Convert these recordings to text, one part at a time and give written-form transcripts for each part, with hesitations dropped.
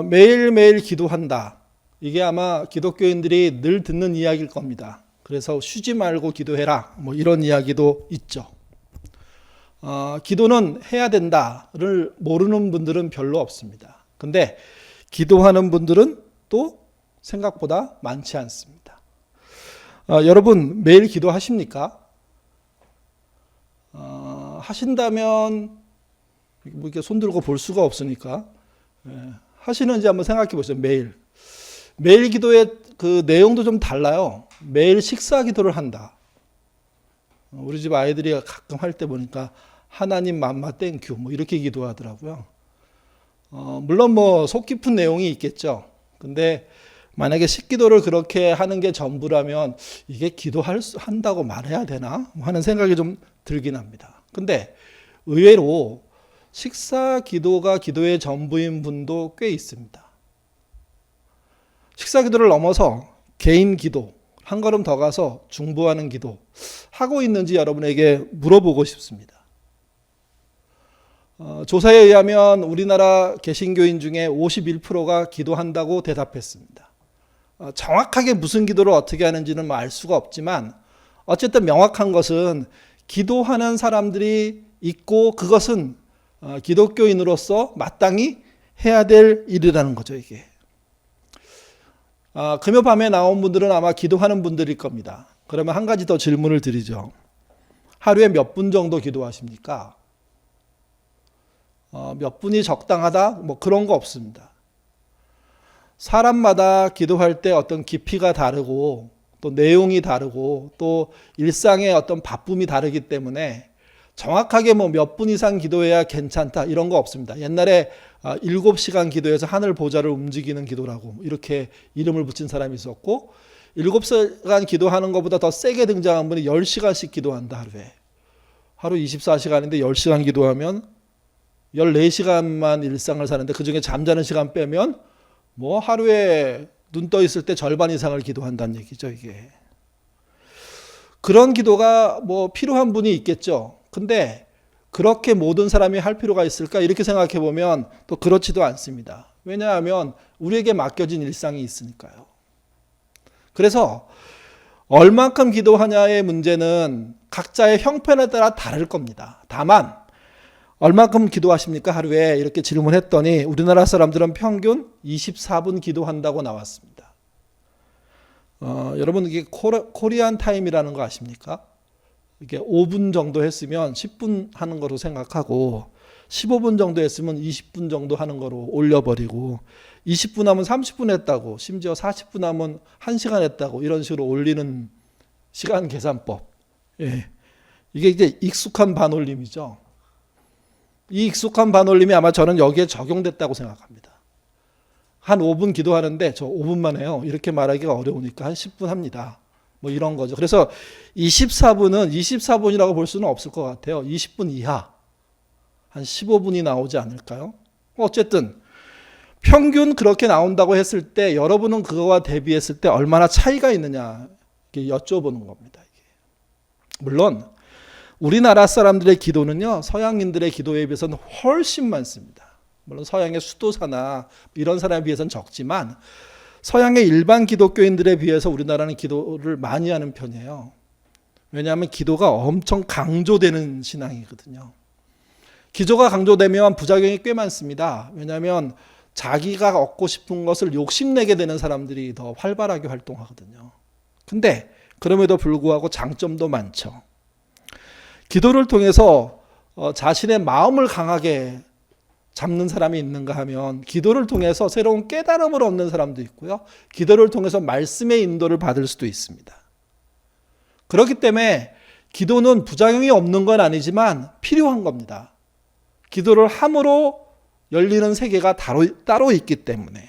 매일매일 기도한다. 이게 아마 기독교인들이 늘 듣는 이야기일 겁니다. 그래서 쉬지 말고 기도해라. 뭐 이런 이야기도 있죠. 기도는 해야 된다를 모르는 분들은 별로 없습니다. 근데 기도하는 분들은 또 생각보다 많지 않습니다. 여러분 매일 기도하십니까? 하신다면 뭐 이렇게 손 들고 볼 수가 없으니까 하시는지 한번 생각해 보세요. 매일 기도의 그 내용도 좀 달라요. 매일 식사 기도를 한다. 우리 집 아이들이 가끔 할 때 보니까 하나님 맘마 땡큐 뭐 이렇게 기도하더라고요. 물론 뭐 속 깊은 내용이 있겠죠. 근데 만약에 식기도를 그렇게 하는 게 전부라면 이게 한다고 말해야 되나 하는 생각이 좀 들긴 합니다. 근데 의외로 식사 기도가 기도의 전부인 분도 꽤 있습니다. 식사 기도를 넘어서 개인 기도, 한 걸음 더 가서 중보하는 기도 하고 있는지 여러분에게 물어보고 싶습니다. 조사에 의하면 우리나라 개신교인 중에 51%가 기도한다고 대답했습니다. 정확하게 무슨 기도를 어떻게 하는지는 뭐 알 수가 없지만 어쨌든 명확한 것은 기도하는 사람들이 있고 그것은 기독교인으로서 마땅히 해야 될 일이라는 거죠, 이게. 금요 밤에 나온 분들은 아마 기도하는 분들일 겁니다. 그러면 한 가지 더 질문을 드리죠. 하루에 몇 분 정도 기도하십니까? 몇 분이 적당하다? 뭐 그런 거 없습니다. 사람마다 기도할 때 어떤 깊이가 다르고 또 내용이 다르고 또 일상의 어떤 바쁨이 다르기 때문에 정확하게 뭐 몇 분 이상 기도해야 괜찮다 이런 거 없습니다. 옛날에 7시간 기도해서 하늘 보좌를 움직이는 기도라고 이렇게 이름을 붙인 사람이 있었고 7시간 기도하는 것보다 더 세게 등장한 분이 10시간씩 기도한다 하루에. 하루 24시간인데 10시간 기도하면 14시간만 일상을 사는데 그중에 잠자는 시간 빼면 뭐 하루에 눈 떠 있을 때 절반 이상을 기도한다는 얘기죠, 이게. 그런 기도가 뭐 필요한 분이 있겠죠. 근데 그렇게 모든 사람이 할 필요가 있을까? 이렇게 생각해 보면 또 그렇지도 않습니다. 왜냐하면 우리에게 맡겨진 일상이 있으니까요. 그래서 얼만큼 기도하냐의 문제는 각자의 형편에 따라 다를 겁니다. 다만 얼만큼 기도하십니까? 하루에 이렇게 질문했더니 우리나라 사람들은 평균 24분 기도한다고 나왔습니다. 여러분 이게 코리안 타임이라는 거 아십니까? 이게 5분 정도 했으면 10분 하는 거로 생각하고 15분 정도 했으면 20분 정도 하는 거로 올려버리고 20분 하면 30분 했다고 심지어 40분 하면 1시간 했다고 이런 식으로 올리는 시간 계산법. 예. 이게 이제 익숙한 반올림이죠. 이 익숙한 반올림이 아마 저는 여기에 적용됐다고 생각합니다. 한 5분 기도하는데 저 5분만 해요. 이렇게 말하기가 어려우니까 한 10분 합니다. 뭐 이런 거죠. 그래서 24분은 24분이라고 볼 수는 없을 것 같아요. 20분 이하. 한 15분이 나오지 않을까요? 어쨌든 평균 그렇게 나온다고 했을 때 여러분은 그거와 대비했을 때 얼마나 차이가 있느냐 이렇게 여쭤보는 겁니다. 이게. 물론 우리나라 사람들의 기도는요, 서양인들의 기도에 비해서는 훨씬 많습니다. 물론 서양의 수도사나 이런 사람에 비해서는 적지만 서양의 일반 기독교인들에 비해서 우리나라는 기도를 많이 하는 편이에요. 왜냐하면 기도가 엄청 강조되는 신앙이거든요. 기도가 강조되면 부작용이 꽤 많습니다. 왜냐하면 자기가 얻고 싶은 것을 욕심내게 되는 사람들이 더 활발하게 활동하거든요. 근데 그럼에도 불구하고 장점도 많죠. 기도를 통해서 자신의 마음을 강하게 잡는 사람이 있는가 하면 기도를 통해서 새로운 깨달음을 얻는 사람도 있고요. 기도를 통해서 말씀의 인도를 받을 수도 있습니다. 그렇기 때문에 기도는 부작용이 없는 건 아니지만 필요한 겁니다. 기도를 함으로 열리는 세계가 따로 있기 때문에.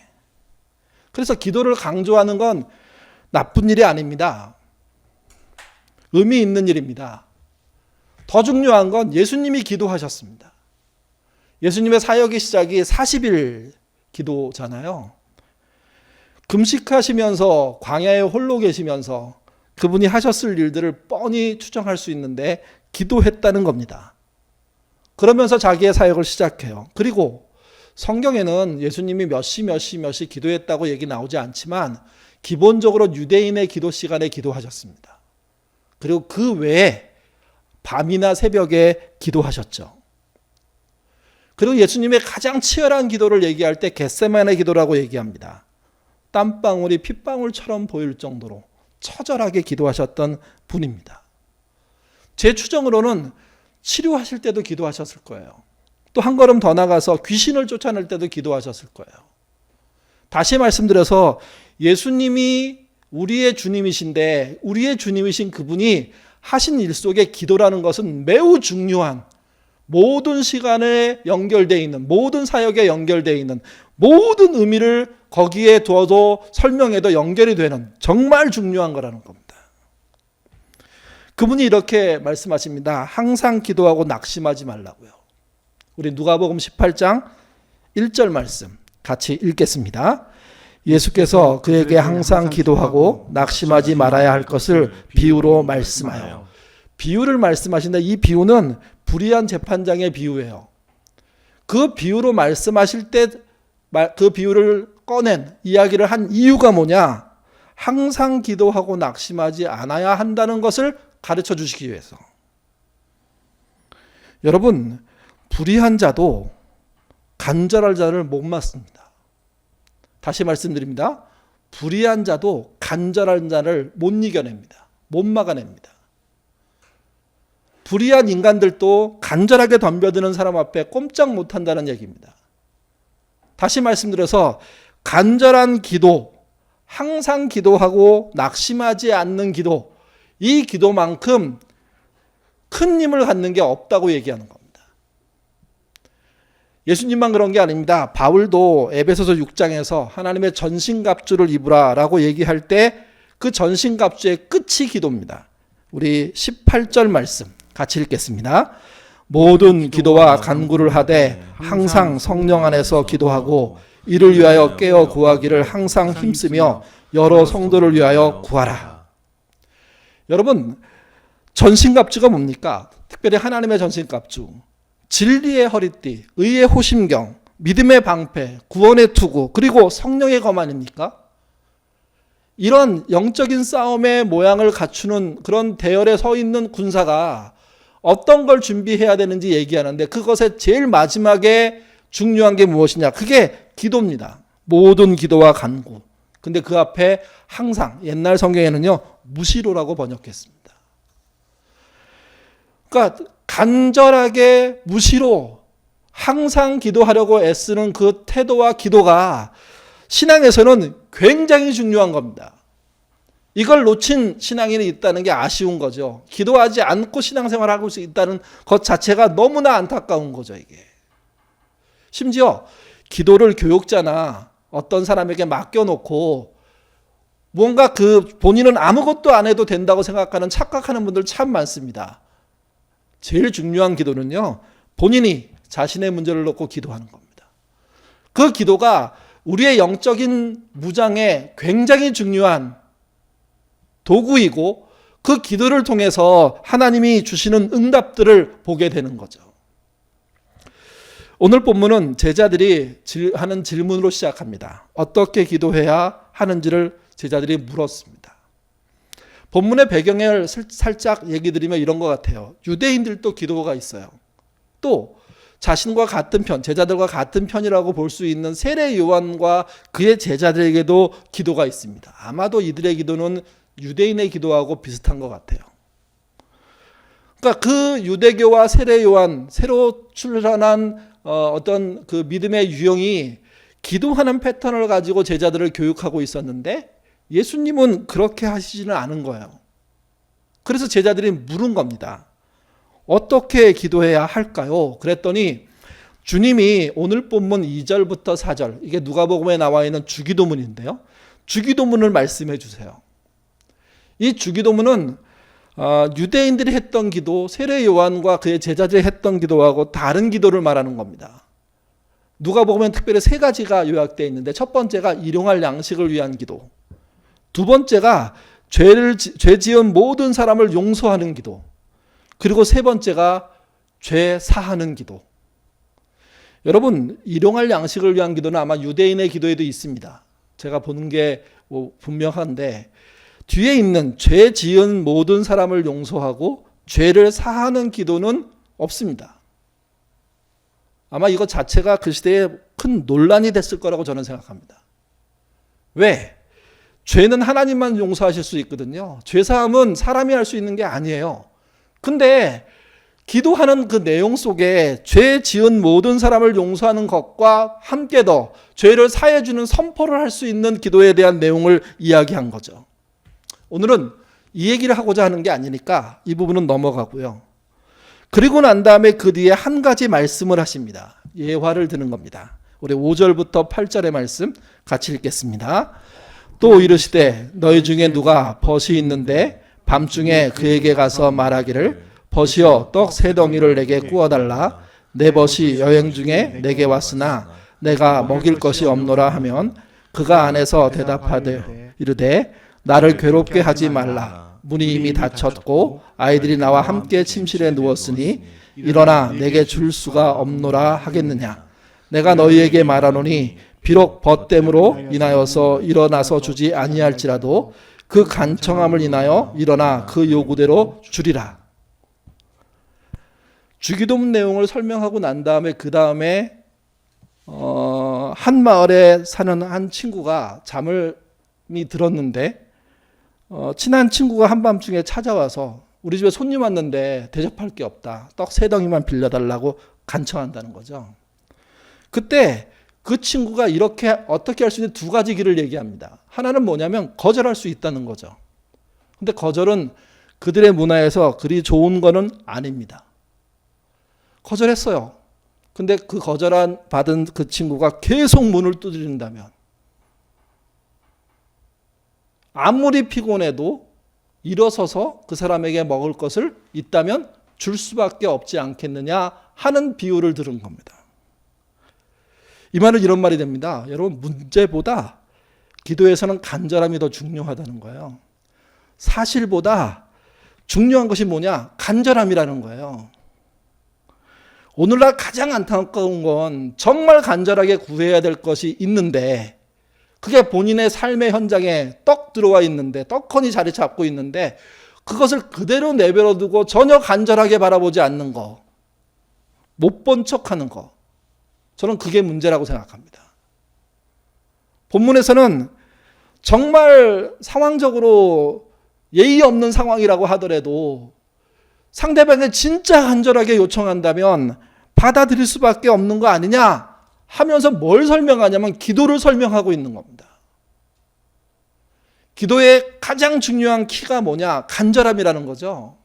그래서 기도를 강조하는 건 나쁜 일이 아닙니다. 의미 있는 일입니다. 더 중요한 건 예수님이 기도하셨습니다. 예수님의 사역의 시작이 40일 기도잖아요. 금식하시면서 광야에 홀로 계시면서 그분이 하셨을 일들을 뻔히 추정할 수 있는데 기도했다는 겁니다. 그러면서 자기의 사역을 시작해요. 그리고 성경에는 예수님이 몇 시 기도했다고 얘기 나오지 않지만 기본적으로 유대인의 기도 시간에 기도하셨습니다. 그리고 그 외에 밤이나 새벽에 기도하셨죠. 그리고 예수님의 가장 치열한 기도를 얘기할 때 겟세마네 기도라고 얘기합니다. 땀방울이 핏방울처럼 보일 정도로 처절하게 기도하셨던 분입니다. 제 추정으로는 치료하실 때도 기도하셨을 거예요. 또 한 걸음 더 나가서 귀신을 쫓아낼 때도 기도하셨을 거예요. 다시 말씀드려서 예수님이 우리의 주님이신데 우리의 주님이신 그분이 하신 일 속에 기도라는 것은 매우 중요한, 모든 시간에 연결되어 있는, 모든 사역에 연결되어 있는, 모든 의미를 거기에 두어도 설명해도 연결이 되는 정말 중요한 거라는 겁니다. 그분이 이렇게 말씀하십니다. 항상 기도하고 낙심하지 말라고요. 우리 누가복음 18장 1절 말씀 같이 읽겠습니다. 예수께서 그에게 항상 기도하고 낙심하지 말아야 할 것을 비유로 말씀하여. 비유를 말씀하신다. 이 비유는 불의한 재판장의 비유예요. 그 비유로 말씀하실 때 그 비유를 꺼낸 이야기를 한 이유가 뭐냐? 항상 기도하고 낙심하지 않아야 한다는 것을 가르쳐 주시기 위해서. 여러분, 불의한 자도 간절할 자를 못 막습니다. 다시 말씀드립니다. 불의한 자도 간절한 자를 못 이겨냅니다. 못 막아냅니다. 불의한 인간들도 간절하게 덤벼드는 사람 앞에 꼼짝 못한다는 얘기입니다. 다시 말씀드려서 간절한 기도, 항상 기도하고 낙심하지 않는 기도, 이 기도만큼 큰 힘을 갖는 게 없다고 얘기하는 겁니다. 예수님만 그런 게 아닙니다. 바울도 에베소서 6장에서 하나님의 전신갑주를 입으라 라고 얘기할 때 그 전신갑주의 끝이 기도입니다. 우리 18절 말씀 같이 읽겠습니다. 모든 기도와 간구를 하되 항상 성령 안에서 기도하고 이를 위하여 깨어 구하기를 항상 힘쓰며 여러 성도를 위하여 구하라. 여러분, 전신갑주가 뭡니까? 특별히 하나님의 전신갑주. 진리의 허리띠, 의의 호심경, 믿음의 방패, 구원의 투구, 그리고 성령의 검 아닙니까? 이런 영적인 싸움의 모양을 갖추는 그런 대열에 서 있는 군사가 어떤 걸 준비해야 되는지 얘기하는데 그것의 제일 마지막에 중요한 게 무엇이냐? 그게 기도입니다. 모든 기도와 간구. 근데 그 앞에 항상 옛날 성경에는요, 무시로라고 번역했습니다. 그러니까 간절하게 무시로 항상 기도하려고 애쓰는 그 태도와 기도가 신앙에서는 굉장히 중요한 겁니다. 이걸 놓친 신앙인이 있다는 게 아쉬운 거죠. 기도하지 않고 신앙생활을 하고 있다는 것 자체가 너무나 안타까운 거죠, 이게. 심지어 기도를 교육자나 어떤 사람에게 맡겨놓고 뭔가 본인은 아무것도 안 해도 된다고 생각하는 착각하는 분들 참 많습니다. 제일 중요한 기도는요, 본인이 자신의 문제를 놓고 기도하는 겁니다. 그 기도가 우리의 영적인 무장에 굉장히 중요한 도구이고 그 기도를 통해서 하나님이 주시는 응답들을 보게 되는 거죠. 오늘 본문은 제자들이 하는 질문으로 시작합니다. 어떻게 기도해야 하는지를 제자들이 물었습니다. 본문의 배경을 살짝 얘기 드리면 이런 것 같아요. 유대인들도 기도가 있어요. 또 자신과 같은 편, 제자들과 같은 편이라고 볼 수 있는 세례 요한과 그의 제자들에게도 기도가 있습니다. 아마도 이들의 기도는 유대인의 기도하고 비슷한 것 같아요. 그러니까 그 유대교와 세례 요한, 새로 출현한 어떤 그 믿음의 유형이 기도하는 패턴을 가지고 제자들을 교육하고 있었는데 예수님은 그렇게 하시지는 않은 거예요. 그래서 제자들이 물은 겁니다. 어떻게 기도해야 할까요? 그랬더니 주님이 오늘 본문 2절부터 4절, 이게 누가복음에 나와 있는 주기도문인데요. 주기도문을 말씀해 주세요. 이 주기도문은 유대인들이 했던 기도, 세례 요한과 그의 제자들이 했던 기도하고 다른 기도를 말하는 겁니다. 누가복음엔 특별히 세 가지가 요약되어 있는데 첫 번째가 일용할 양식을 위한 기도, 두 번째가 죄 지은 모든 사람을 용서하는 기도, 그리고 세 번째가 죄 사하는 기도. 여러분, 일용할 양식을 위한 기도는 아마 유대인의 기도에도 있습니다. 제가 보는 게 분명한데, 뒤에 있는 죄 지은 모든 사람을 용서하고 죄를 사하는 기도는 없습니다. 아마 이것 자체가 그 시대에 큰 논란이 됐을 거라고 저는 생각합니다. 왜? 죄는 하나님만 용서하실 수 있거든요. 죄사함은 사람이 할 수 있는 게 아니에요. 근데 기도하는 그 내용 속에 죄 지은 모든 사람을 용서하는 것과 함께 더 죄를 사해주는 선포를 할 수 있는 기도에 대한 내용을 이야기한 거죠. 오늘은 이 얘기를 하고자 하는 게 아니니까 이 부분은 넘어가고요. 그리고 난 다음에 그 뒤에 한 가지 말씀을 하십니다. 예화를 드는 겁니다. 우리 5절부터 8절의 말씀 같이 읽겠습니다. 또 이르시되 너희 중에 누가 벗이 있는데 밤중에 그에게 가서 말하기를 벗이여 떡 세 덩이를 내게 구워달라. 내 벗이 여행 중에 내게 왔으나 내가 먹일 것이 없노라 하면 그가 안에서 대답하되 이르되 나를 괴롭게 하지 말라. 문이 이미 닫혔고 아이들이 나와 함께 침실에 누웠으니 일어나 내게 줄 수가 없노라 하겠느냐. 내가 너희에게 말하노니 비록 벗됨으로 인하여서 일어나서 주지 아니할지라도 그 간청함을 인하여 일어나 그 요구대로 주리라. 주기도문 내용을 설명하고 난 다음에 그 다음에 한 마을에 사는 한 친구가 잠을 들었는데 친한 친구가 한밤중에 찾아와서 우리 집에 손님 왔는데 대접할 게 없다. 떡 세 덩이만 빌려달라고 간청한다는 거죠. 그때 그 친구가 이렇게 어떻게 할 수 있는 두 가지 길을 얘기합니다. 하나는 뭐냐면 거절할 수 있다는 거죠. 근데 거절은 그들의 문화에서 그리 좋은 거는 아닙니다. 거절했어요. 근데 그 거절한 받은 그 친구가 계속 문을 두드린다면 아무리 피곤해도 일어서서 그 사람에게 먹을 것을 있다면 줄 수밖에 없지 않겠느냐 하는 비유를 들은 겁니다. 이 말은 이런 말이 됩니다. 여러분, 문제보다 기도에서는 간절함이 더 중요하다는 거예요. 사실보다 중요한 것이 뭐냐? 간절함이라는 거예요. 오늘날 가장 안타까운 건 정말 간절하게 구해야 될 것이 있는데 그게 본인의 삶의 현장에 떡 들어와 있는데 떡하니 자리 잡고 있는데 그것을 그대로 내버려 두고 전혀 간절하게 바라보지 않는 거, 못 본 척하는 거, 저는 그게 문제라고 생각합니다. 본문에서는 정말 상황적으로 예의 없는 상황이라고 하더라도 상대방이 진짜 간절하게 요청한다면 받아들일 수밖에 없는 거 아니냐 하면서 뭘 설명하냐면 기도를 설명하고 있는 겁니다. 기도의 가장 중요한 키가 뭐냐? 간절함이라는 거죠.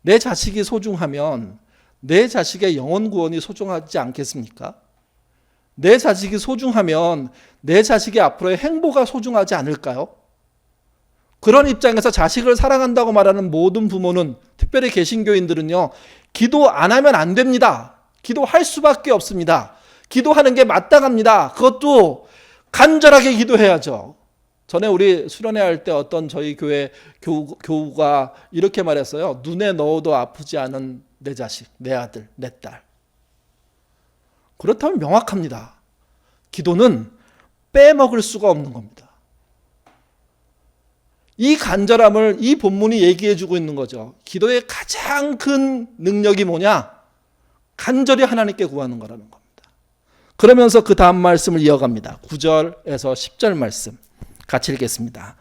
내 자식이 소중하면 내 자식의 영혼 구원이 소중하지 않겠습니까? 내 자식이 소중하면 내 자식의 앞으로의 행보가 소중하지 않을까요? 그런 입장에서 자식을 사랑한다고 말하는 모든 부모는, 특별히 개신교인들은요, 기도 안 하면 안 됩니다. 기도할 수밖에 없습니다. 기도하는 게 마땅합니다. 그것도 간절하게 기도해야죠. 전에 우리 수련회 할 때 어떤 저희 교회 교우가 이렇게 말했어요. 눈에 넣어도 아프지 않은 내 자식, 내 아들, 내 딸. 그렇다면 명확합니다. 기도는 빼먹을 수가 없는 겁니다. 이 간절함을 이 본문이 얘기해 주고 있는 거죠. 기도의 가장 큰 능력이 뭐냐? 간절히 하나님께 구하는 거라는 겁니다. 그러면서 그 다음 말씀을 이어갑니다. 9절에서 10절 말씀 같이 읽겠습니다.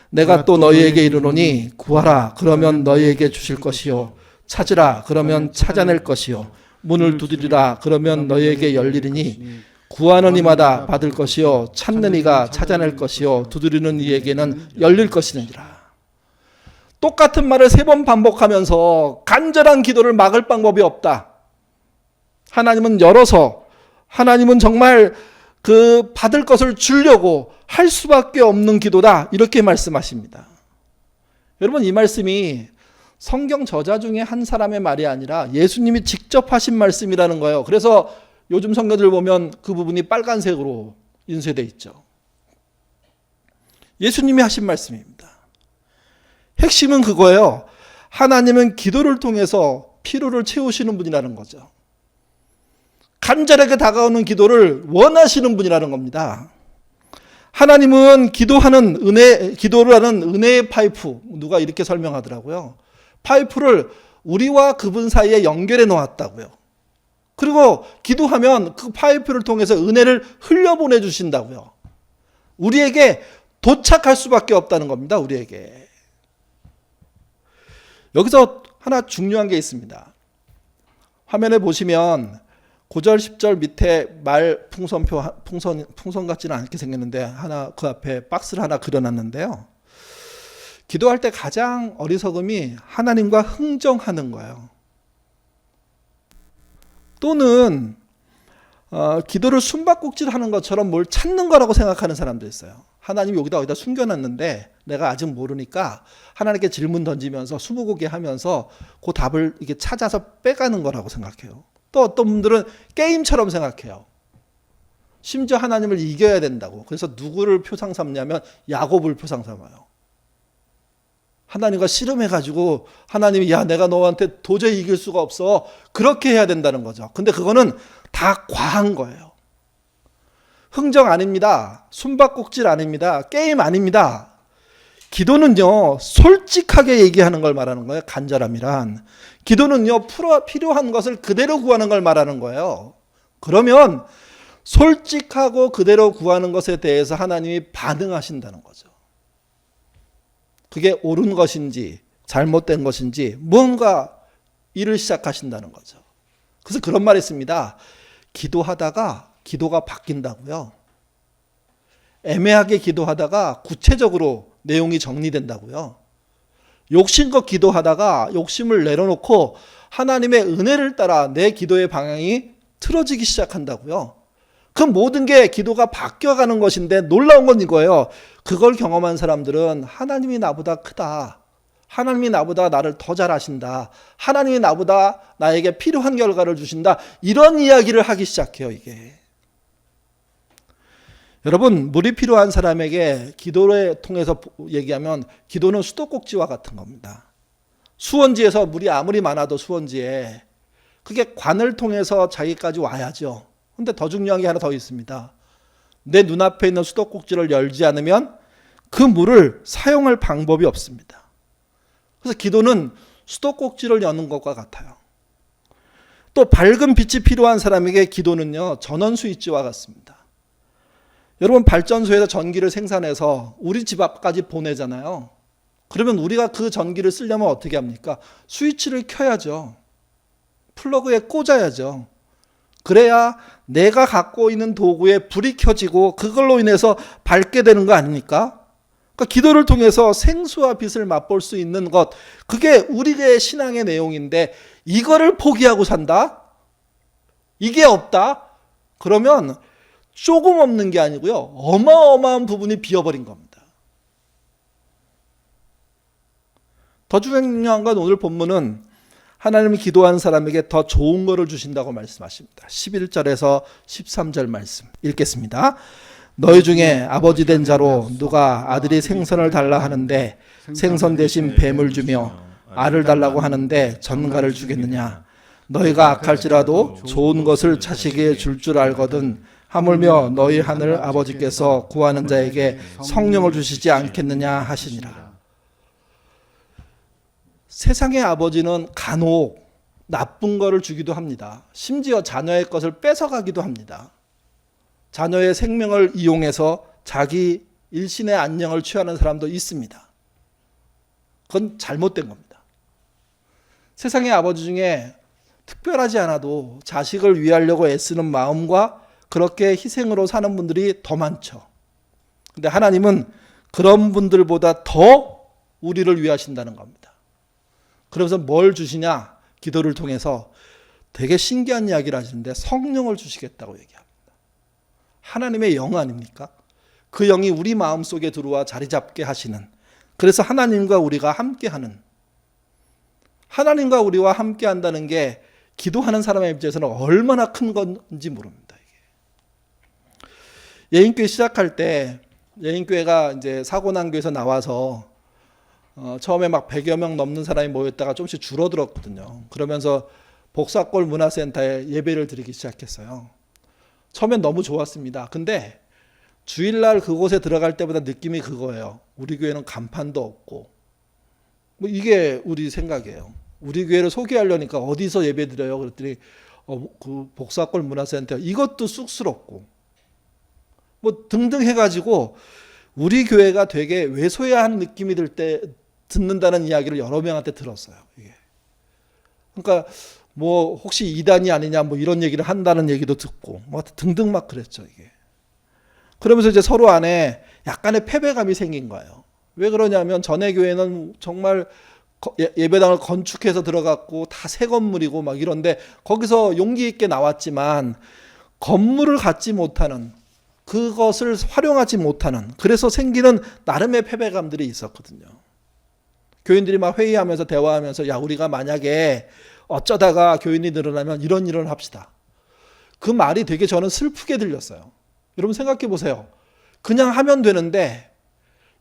내가 또 너희에게 이르노니 구하라 그러면 너희에게 주실 것이요 찾으라 그러면 찾아낼 것이요 문을 두드리라 그러면 너희에게 열리리니 구하는 이마다 받을 것이요 찾는 이가 찾아낼 것이요 두드리는 이에게는 열릴 것이니라. 똑같은 말을 3번 반복하면서 간절한 기도를 막을 방법이 없다. 하나님은 열어서 하나님은 정말 그 받을 것을 주려고 할 수밖에 없는 기도다. 이렇게 말씀하십니다. 여러분, 이 말씀이 성경 저자 중에 한 사람의 말이 아니라 예수님이 직접 하신 말씀이라는 거예요. 그래서 요즘 성경들 보면 그 부분이 빨간색으로 인쇄되어 있죠. 예수님이 하신 말씀입니다. 핵심은 그거예요. 하나님은 기도를 통해서 필요를 채우시는 분이라는 거죠. 간절하게 다가오는 기도를 원하시는 분이라는 겁니다. 하나님은 기도를 하는 은혜의 파이프, 누가 이렇게 설명하더라고요. 파이프를 우리와 그분 사이에 연결해 놓았다고요. 그리고 기도하면 그 파이프를 통해서 은혜를 흘려보내 주신다고요. 우리에게 도착할 수밖에 없다는 겁니다. 우리에게. 여기서 하나 중요한 게 있습니다. 화면에 보시면 9절 10절 밑에 말 풍선 같지는 않게 생겼는데 하나 그 앞에 박스를 하나 그려놨는데요. 기도할 때 가장 어리석음이 하나님과 흥정하는 거예요. 또는 기도를 숨바꼭질하는 것처럼 뭘 찾는 거라고 생각하는 사람도 있어요. 하나님이 여기다 어디다 숨겨놨는데 내가 아직 모르니까 하나님께 질문 던지면서 수부고개 하면서 그 답을 이렇게 찾아서 빼가는 거라고 생각해요. 또 어떤 분들은 게임처럼 생각해요. 심지어 하나님을 이겨야 된다고. 그래서 누구를 표상 삼냐면 야곱을 표상 삼아요. 하나님과 씨름해가지고 하나님이 야 내가 너한테 도저히 이길 수가 없어. 그렇게 해야 된다는 거죠. 근데 그거는 다 과한 거예요. 흥정 아닙니다. 숨바꼭질 아닙니다. 게임 아닙니다. 기도는요 솔직하게 얘기하는 걸 말하는 거예요. 간절함이란. 기도는요 필요한 것을 그대로 구하는 걸 말하는 거예요. 그러면 솔직하고 그대로 구하는 것에 대해서 하나님이 반응하신다는 거죠. 그게 옳은 것인지 잘못된 것인지 뭔가 일을 시작하신다는 거죠. 그래서 그런 말이 있습니다. 기도하다가 기도가 바뀐다고요. 애매하게 기도하다가 구체적으로 내용이 정리된다고요. 욕심껏 기도하다가 욕심을 내려놓고 하나님의 은혜를 따라 내 기도의 방향이 틀어지기 시작한다고요. 그 모든 게 기도가 바뀌어가는 것인데 놀라운 건 이거예요. 그걸 경험한 사람들은 하나님이 나보다 크다. 하나님이 나보다 나를 더 잘하신다. 하나님이 나보다 나에게 필요한 결과를 주신다. 이런 이야기를 하기 시작해요. 이게. 여러분 물이 필요한 사람에게 기도를 통해서 얘기하면 기도는 수도꼭지와 같은 겁니다. 수원지에서 물이 아무리 많아도 수원지에 그게 관을 통해서 자기까지 와야죠. 근데 더 중요한 게 하나 더 있습니다. 내 눈앞에 있는 수도꼭지를 열지 않으면 그 물을 사용할 방법이 없습니다. 그래서 기도는 수도꼭지를 여는 것과 같아요. 또 밝은 빛이 필요한 사람에게 기도는요 전원 스위치와 같습니다. 여러분 발전소에서 전기를 생산해서 우리 집 앞까지 보내잖아요. 그러면 우리가 그 전기를 쓰려면 어떻게 합니까? 스위치를 켜야죠. 플러그에 꽂아야죠. 그래야 내가 갖고 있는 도구에 불이 켜지고 그걸로 인해서 밝게 되는 거 아닙니까? 그러니까 기도를 통해서 생수와 빛을 맛볼 수 있는 것, 그게 우리의 신앙의 내용인데 이거를 포기하고 산다? 이게 없다? 그러면 조금 없는 게 아니고요. 어마어마한 부분이 비어버린 겁니다. 더 중요한 건 오늘 본문은 하나님이 기도한 사람에게 더 좋은 거를 주신다고 말씀하십니다. 11절에서 13절 말씀 읽겠습니다. 너희 중에 아버지 된 자로 누가 아들이 생선을 달라 하는데 생선 대신 뱀을 주며 알을 달라고 하는데 전갈을 주겠느냐? 너희가 악할지라도 좋은 것을 자식에게 줄 줄 알거든 하물며 너희 하늘 아버지께서 구하는 자에게 성령을 주시지 않겠느냐 하시니라. 세상의 아버지는 간혹 나쁜 거를 주기도 합니다. 심지어 자녀의 것을 뺏어가기도 합니다. 자녀의 생명을 이용해서 자기 일신의 안녕을 취하는 사람도 있습니다. 그건 잘못된 겁니다. 세상의 아버지 중에 특별하지 않아도 자식을 위하려고 애쓰는 마음과 그렇게 희생으로 사는 분들이 더 많죠. 근데 하나님은 그런 분들보다 더 우리를 위하신다는 겁니다. 그래서 뭘 주시냐? 기도를 통해서 되게 신기한 이야기를 하시는데 성령을 주시겠다고 얘기합니다. 하나님의 영 아닙니까? 그 영이 우리 마음속에 들어와 자리 잡게 하시는, 그래서 하나님과 우리가 함께하는, 하나님과 우리와 함께한다는 게 기도하는 사람의 입장에서는 얼마나 큰 건지 모릅니다. 예인교회 시작할 때 예인교회가 이제 사고난 교회에서 나와서 처음에 막 100여 명 넘는 사람이 모였다가 조금씩 줄어들었거든요. 그러면서 복사골 문화센터에 예배를 드리기 시작했어요. 처음엔 너무 좋았습니다. 근데 주일날 그곳에 들어갈 때마다 느낌이 그거예요. 우리 교회는 간판도 없고, 뭐 이게 우리 생각이에요. 우리 교회를 소개하려니까 어디서 예배 드려요? 그랬더니 그 복사골 문화센터, 이것도 쑥스럽고 뭐 등등 해가지고 우리 교회가 되게 왜소해한 느낌이 들 때 듣는다는 이야기를 여러 명한테 들었어요. 이게. 그러니까 뭐 혹시 이단이 아니냐 뭐 이런 얘기를 한다는 얘기도 듣고 뭐 등등 막 그랬죠. 이게. 그러면서 이제 서로 안에 약간의 패배감이 생긴 거예요. 왜 그러냐면 전에 교회는 정말 예배당을 건축해서 들어갔고 다 새 건물이고 막 이런데 거기서 용기 있게 나왔지만 건물을 갖지 못하는, 그것을 활용하지 못하는, 그래서 생기는 나름의 패배감들이 있었거든요. 교인들이 막 회의하면서 대화하면서 야, 우리가 만약에 어쩌다가 교인이 늘어나면 이런 일을 합시다. 그 말이 되게 저는 슬프게 들렸어요. 여러분 생각해 보세요. 그냥 하면 되는데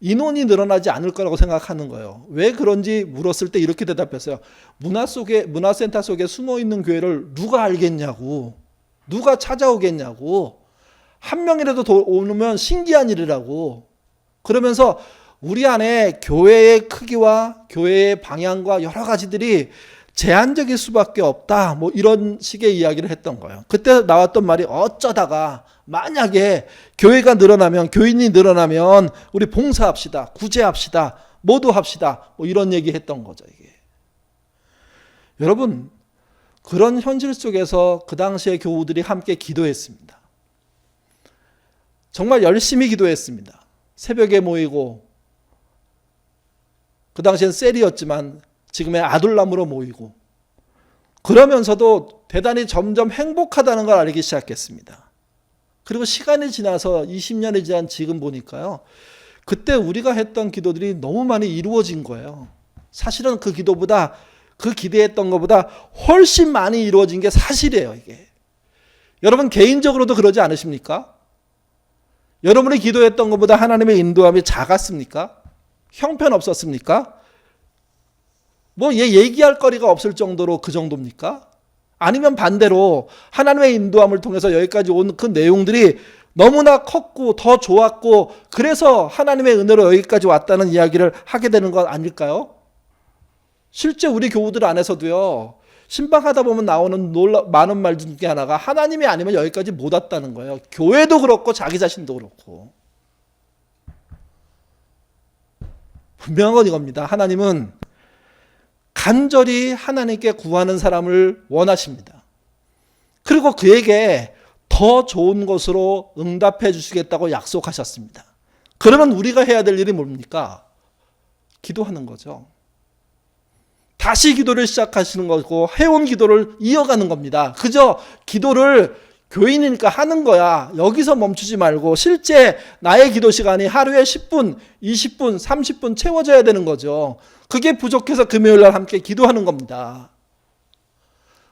인원이 늘어나지 않을 거라고 생각하는 거예요. 왜 그런지 물었을 때 이렇게 대답했어요. 문화센터 속에 숨어있는 교회를 누가 알겠냐고, 누가 찾아오겠냐고, 한 명이라도 더 오면 신기한 일이라고. 그러면서 우리 안에 교회의 크기와 교회의 방향과 여러 가지들이 제한적일 수밖에 없다, 뭐 이런 식의 이야기를 했던 거예요. 그때 나왔던 말이 어쩌다가 만약에 교회가 늘어나면, 교인이 늘어나면 우리 봉사합시다, 구제합시다, 모두 합시다, 뭐 이런 얘기 했던 거죠. 이게. 여러분, 그런 현실 속에서 그 당시에 교우들이 함께 기도했습니다. 정말 열심히 기도했습니다. 새벽에 모이고, 그 당시엔 셀이었지만 지금의 아둘람으로 모이고, 그러면서도 대단히 점점 행복하다는 걸 알기 시작했습니다. 그리고 시간이 지나서 20년이 지난 지금 보니까요, 그때 우리가 했던 기도들이 너무 많이 이루어진 거예요. 사실은 그 기도보다, 그 기대했던 것보다 훨씬 많이 이루어진 게 사실이에요. 이게. 여러분 개인적으로도 그러지 않으십니까? 여러분이 기도했던 것보다 하나님의 인도함이 작았습니까? 형편없었습니까? 뭐 얘기할 거리가 없을 정도로 그 정도입니까? 아니면 반대로 하나님의 인도함을 통해서 여기까지 온 그 내용들이 너무나 컸고 더 좋았고 그래서 하나님의 은혜로 여기까지 왔다는 이야기를 하게 되는 것 아닐까요? 실제 우리 교우들 안에서도요, 신방하다 보면 나오는 많은 말 중에 하나가 하나님이 아니면 여기까지 못 왔다는 거예요. 교회도 그렇고 자기 자신도 그렇고. 분명한 건 이겁니다. 하나님은 간절히 하나님께 구하는 사람을 원하십니다. 그리고 그에게 더 좋은 것으로 응답해 주시겠다고 약속하셨습니다. 그러면 우리가 해야 될 일이 뭡니까? 기도하는 거죠. 다시 기도를 시작하시는 거고 해온 기도를 이어가는 겁니다. 그저 기도를 교인이니까 하는 거야. 여기서 멈추지 말고 실제 나의 기도 시간이 하루에 10분, 20분, 30분 채워져야 되는 거죠. 그게 부족해서 금요일 날 함께 기도하는 겁니다.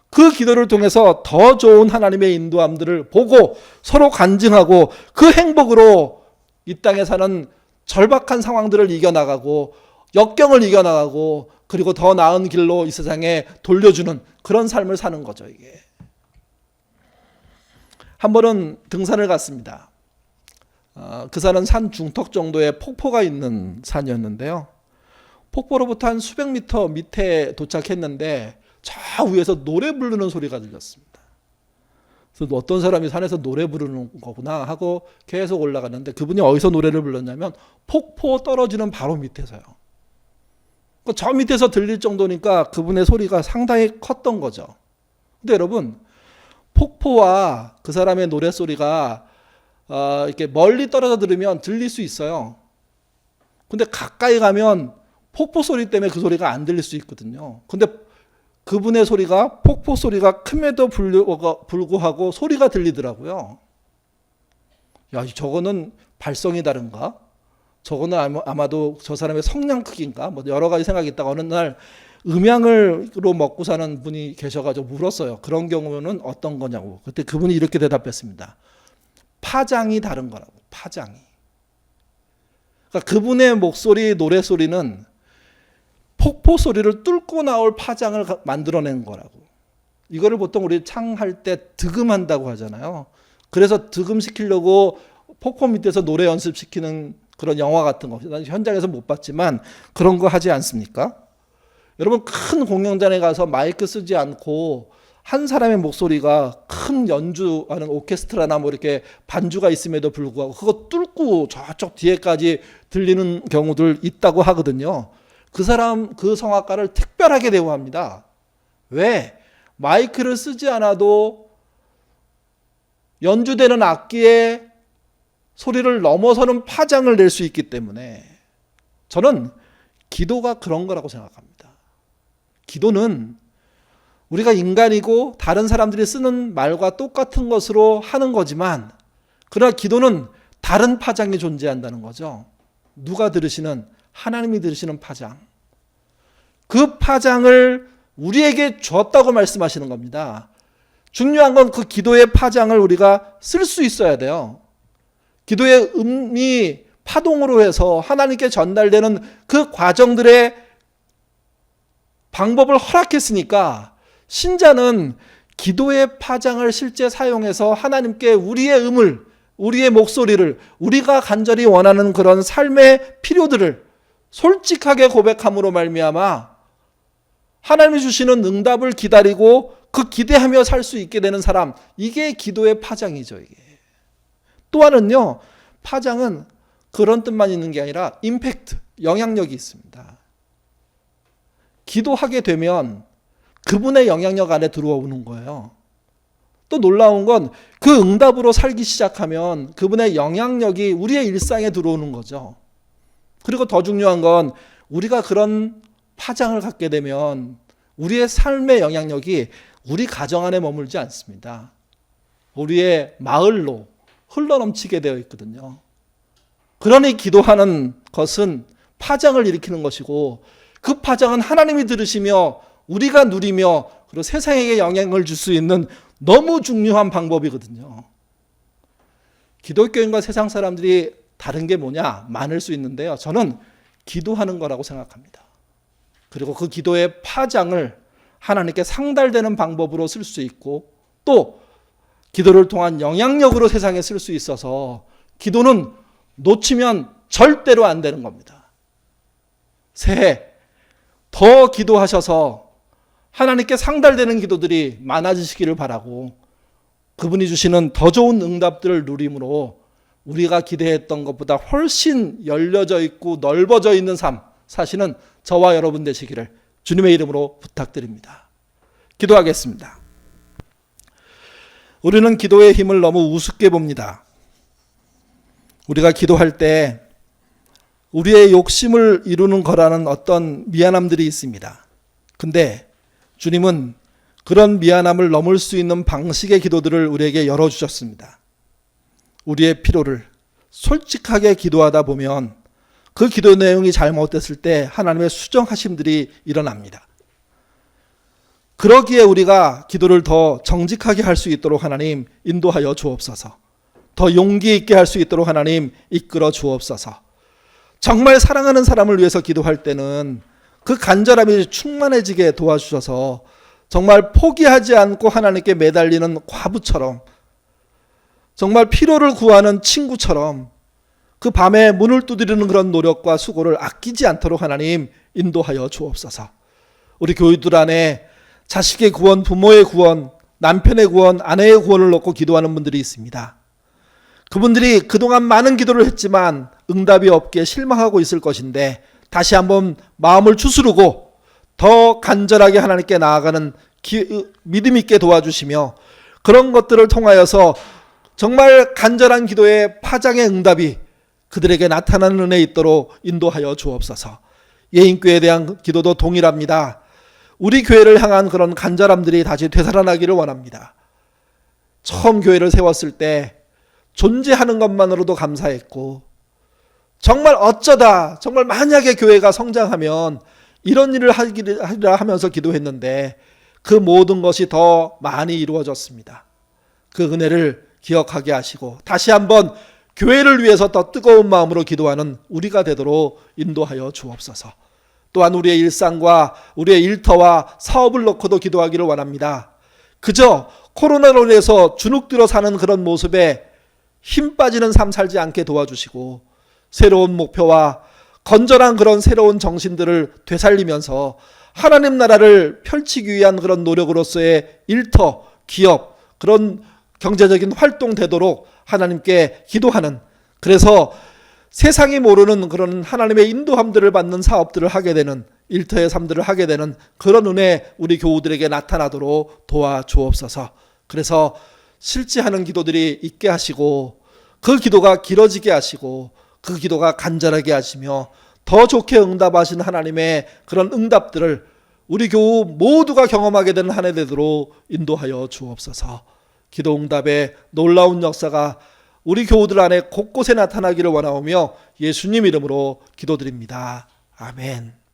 그 기도를 통해서 더 좋은 하나님의 인도함들을 보고 서로 간증하고 그 행복으로 이 땅에 사는 절박한 상황들을 이겨나가고 역경을 이겨나가고 그리고 더 나은 길로 이 세상에 돌려주는 그런 삶을 사는 거죠. 이게. 한 번은 등산을 갔습니다. 그 산은 산 중턱 정도의 폭포가 있는 산이었는데요. 폭포로부터 한 수백 미터 밑에 도착했는데 저 위에서 노래 부르는 소리가 들렸습니다. 그래서 어떤 사람이 산에서 노래 부르는 거구나 하고 계속 올라갔는데 그분이 어디서 노래를 불렀냐면 폭포 떨어지는 바로 밑에서요. 저 밑에서 들릴 정도니까 그분의 소리가 상당히 컸던 거죠. 근데 여러분, 폭포와 그 사람의 노래소리가 이렇게 멀리 떨어져 들으면 들릴 수 있어요. 근데 가까이 가면 폭포 소리 때문에 그 소리가 안 들릴 수 있거든요. 근데 그분의 소리가 폭포 소리가 큼에도 불구하고 소리가 들리더라고요. 야, 저거는 발성이 다른가? 저거는 아마도 저 사람의 성량 크기인가? 뭐 여러 가지 생각이 있다가 어느 날 음양으로 먹고 사는 분이 계셔가지고 물었어요. 그런 경우는 어떤 거냐고. 그때 그분이 이렇게 대답했습니다. 파장이 다른 거라고. 파장이. 그러니까 그분의 목소리, 노래소리는 폭포 소리를 뚫고 나올 파장을 만들어낸 거라고. 이거를 보통 우리 창할 때 득음한다고 하잖아요. 그래서 득음시키려고 폭포 밑에서 노래 연습시키는 그런 영화 같은 거, 난 현장에서 못 봤지만 그런 거 하지 않습니까? 여러분, 큰 공연장에 가서 마이크 쓰지 않고 한 사람의 목소리가 큰 연주하는 오케스트라나 뭐 이렇게 반주가 있음에도 불구하고 그거 뚫고 저쪽 뒤에까지 들리는 경우들 있다고 하거든요. 그 사람, 그 성악가를 특별하게 대우합니다. 왜? 마이크를 쓰지 않아도 연주되는 악기의 소리를 넘어서는 파장을 낼 수 있기 때문에 저는 기도가 그런 거라고 생각합니다. 기도는 우리가 인간이고 다른 사람들이 쓰는 말과 똑같은 것으로 하는 거지만, 그러나 기도는 다른 파장이 존재한다는 거죠. 누가 들으시는? 하나님이 들으시는 파장. 그 파장을 우리에게 줬다고 말씀하시는 겁니다. 중요한 건 그 기도의 파장을 우리가 쓸 수 있어야 돼요. 기도의 음이 파동으로 해서 하나님께 전달되는 그 과정들의 방법을 허락했으니까 신자는 기도의 파장을 실제 사용해서 하나님께 우리의 음을, 우리의 목소리를, 우리가 간절히 원하는 그런 삶의 필요들을 솔직하게 고백함으로 말미암아 하나님이 주시는 응답을 기다리고 그 기대하며 살 수 있게 되는 사람, 이게 기도의 파장이죠. 이게. 또 하나는요, 파장은 그런 뜻만 있는 게 아니라 임팩트, 영향력이 있습니다. 기도하게 되면 그분의 영향력 안에 들어오는 거예요. 또 놀라운 건 그 응답으로 살기 시작하면 그분의 영향력이 우리의 일상에 들어오는 거죠. 그리고 더 중요한 건 우리가 그런 파장을 갖게 되면 우리의 삶의 영향력이 우리 가정 안에 머물지 않습니다. 우리의 마을로 흘러넘치게 되어 있거든요. 그러니 기도하는 것은 파장을 일으키는 것이고, 그 파장은 하나님이 들으시며 우리가 누리며 그리고 세상에게 영향을 줄 수 있는 너무 중요한 방법이거든요. 기독교인과 세상 사람들이 다른 게 뭐냐? 많을 수 있는데요. 저는 기도하는 거라고 생각합니다. 그리고 그 기도의 파장을 하나님께 상달되는 방법으로 쓸 수 있고, 또 기도를 통한 영향력으로 세상에 쓸 수 있어서 기도는 놓치면 절대로 안 되는 겁니다. 새해 더 기도하셔서 하나님께 상달되는 기도들이 많아지시기를 바라고, 그분이 주시는 더 좋은 응답들을 누림으로 우리가 기대했던 것보다 훨씬 열려져 있고 넓어져 있는 삶 사시는 저와 여러분 되시기를 주님의 이름으로 부탁드립니다. 기도하겠습니다. 우리는 기도의 힘을 너무 우습게 봅니다. 우리가 기도할 때 우리의 욕심을 이루는 거라는 어떤 미안함들이 있습니다. 근데 주님은 그런 미안함을 넘을 수 있는 방식의 기도들을 우리에게 열어주셨습니다. 우리의 필요를 솔직하게 기도하다 보면 그 기도 내용이 잘못됐을 때 하나님의 수정하심들이 일어납니다. 그러기에 우리가 기도를 더 정직하게 할 수 있도록 하나님 인도하여 주옵소서. 더 용기 있게 할 수 있도록 하나님 이끌어 주옵소서. 정말 사랑하는 사람을 위해서 기도할 때는 그 간절함이 충만해지게 도와주셔서 정말 포기하지 않고 하나님께 매달리는 과부처럼, 정말 필요를 구하는 친구처럼 그 밤에 문을 두드리는 그런 노력과 수고를 아끼지 않도록 하나님 인도하여 주옵소서. 우리 교회들 안에 자식의 구원, 부모의 구원, 남편의 구원, 아내의 구원을 놓고 기도하는 분들이 있습니다. 그분들이 그동안 많은 기도를 했지만 응답이 없게 실망하고 있을 것인데, 다시 한번 마음을 추스르고 더 간절하게 하나님께 나아가는 믿음 있게 도와주시며, 그런 것들을 통하여서 정말 간절한 기도의 파장의 응답이 그들에게 나타나는 은혜 있도록 인도하여 주옵소서. 예인교회에 대한 기도도 동일합니다. 우리 교회를 향한 그런 간절함들이 다시 되살아나기를 원합니다. 처음 교회를 세웠을 때 존재하는 것만으로도 감사했고, 정말 어쩌다 정말 만약에 교회가 성장하면 이런 일을 하리라 하면서 기도했는데 그 모든 것이 더 많이 이루어졌습니다. 그 은혜를 기억하게 하시고 다시 한번 교회를 위해서 더 뜨거운 마음으로 기도하는 우리가 되도록 인도하여 주옵소서. 또한 우리의 일상과 우리의 일터와 사업을 놓고도 기도하기를 원합니다. 그저 코로나로 인해서 주눅들어 사는 그런 모습에 힘 빠지는 삶 살지 않게 도와주시고 새로운 목표와 건전한 그런 새로운 정신들을 되살리면서 하나님 나라를 펼치기 위한 그런 노력으로서의 일터, 기업, 그런 경제적인 활동 되도록 하나님께 기도하는, 그래서 세상이 모르는 그런 하나님의 인도함들을 받는 사업들을 하게 되는, 일터의 삶들을 하게 되는 그런 은혜 우리 교우들에게 나타나도록 도와주옵소서. 그래서 실제하는 기도들이 있게 하시고 그 기도가 길어지게 하시고 그 기도가 간절하게 하시며 더 좋게 응답하신 하나님의 그런 응답들을 우리 교우 모두가 경험하게 되는 한 해 되도록 인도하여 주옵소서. 기도 응답의 놀라운 역사가 우리 교우들 안에 곳곳에 나타나기를 원하오며 예수님 이름으로 기도드립니다. 아멘.